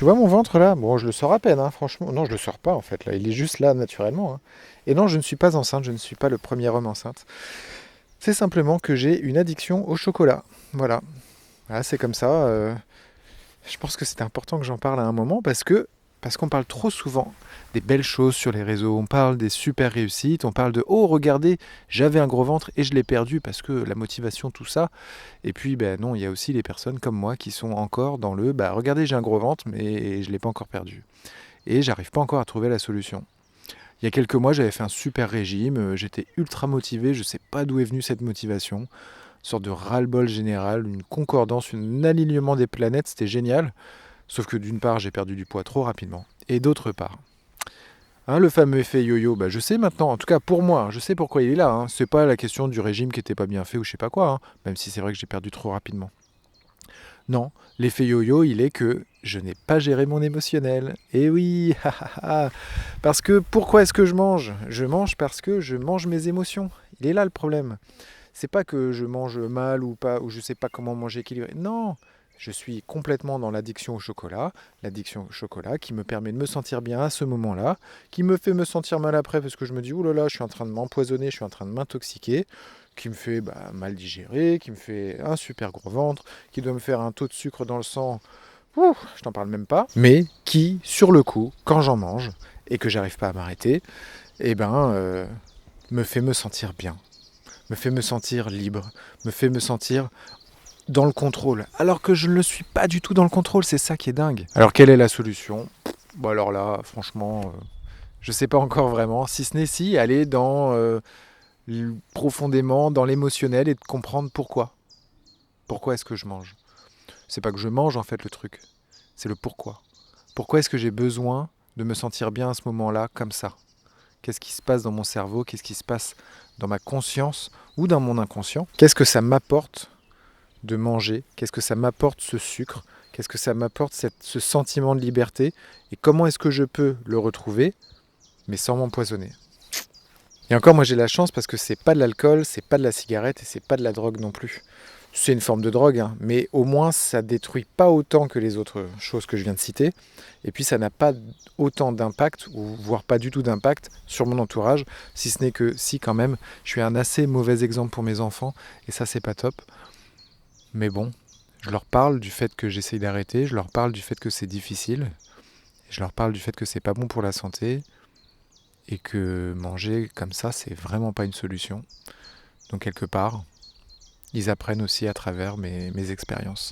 Tu vois mon ventre là? Bon, je le sors à peine, hein, franchement. Non, je le sors pas en fait là. Il est juste là naturellement, hein. Et non, je ne suis pas enceinte. Je ne suis pas le premier homme enceinte. C'est simplement que j'ai une addiction au chocolat. Voilà. Voilà, c'est comme ça. Je pense que c'est important que j'en parle à un moment parce qu'on parle trop souvent des belles choses sur les réseaux, on parle des super réussites, on parle de oh regardez, j'avais un gros ventre et je l'ai perdu parce que la motivation tout ça. Et puis ben non, il y a aussi les personnes comme moi qui sont encore dans le bah regardez, j'ai un gros ventre mais je l'ai pas encore perdu et j'arrive pas encore à trouver la solution. Il y a quelques mois, j'avais fait un super régime, j'étais ultra motivé, je sais pas d'où est venue cette motivation, une sorte de ras-le-bol général, une concordance, un alignement des planètes, c'était génial. Sauf que d'une part, j'ai perdu du poids trop rapidement. Et d'autre part, hein, le fameux effet yo-yo, bah, je sais maintenant, en tout cas pour moi, je sais pourquoi il est là. Hein. C'est pas la question du régime qui était pas bien fait ou je sais pas quoi, hein, même si c'est vrai que j'ai perdu trop rapidement. Non, l'effet yo-yo, il est que je n'ai pas géré mon émotionnel. Et oui, parce que pourquoi est-ce que je mange? Je mange parce que je mange mes émotions. Il est là le problème. C'est pas que je mange mal ou pas, ou je sais pas comment manger équilibré. Non, je suis complètement dans l'addiction au chocolat qui me permet de me sentir bien à ce moment-là, qui me fait me sentir mal après parce que je me dis, oh là là, je suis en train de m'empoisonner, je suis en train de m'intoxiquer, qui me fait mal digérer, qui me fait un super gros ventre, qui doit me faire un taux de sucre dans le sang, je t'en parle même pas, mais qui, sur le coup, quand j'en mange et que j'arrive pas à m'arrêter, eh ben, me fait me sentir bien, me fait me sentir libre, me fait me sentir dans le contrôle. Alors que je ne le suis pas du tout dans le contrôle, c'est ça qui est dingue. Alors quelle est la solution? Bon alors là, franchement, je ne sais pas encore vraiment, si ce n'est si aller dans profondément dans l'émotionnel et de comprendre pourquoi. Pourquoi est-ce que je mange? C'est pas que je mange en fait le truc, c'est le pourquoi. Pourquoi est-ce que j'ai besoin de me sentir bien à ce moment-là comme ça? Qu'est-ce qui se passe dans mon cerveau? Qu'est-ce qui se passe dans ma conscience ou dans mon inconscient? Qu'est-ce que ça m'apporte de manger? Qu'est-ce que ça m'apporte ce sucre? Qu'est-ce que ça m'apporte ce sentiment de liberté? Et comment est-ce que je peux le retrouver, mais sans m'empoisonner? Et encore, moi j'ai la chance parce que c'est pas de l'alcool, c'est pas de la cigarette et c'est pas de la drogue non plus. C'est une forme de drogue, hein, mais au moins ça détruit pas autant que les autres choses que je viens de citer. Et puis ça n'a pas autant d'impact, ou voire pas du tout d'impact, sur mon entourage, si ce n'est que si quand même, je suis un assez mauvais exemple pour mes enfants, et ça c'est pas top. Mais bon, je leur parle du fait que j'essaye d'arrêter, je leur parle du fait que c'est difficile, je leur parle du fait que c'est pas bon pour la santé, et que manger comme ça, c'est vraiment pas une solution. Donc quelque part, ils apprennent aussi à travers mes expériences.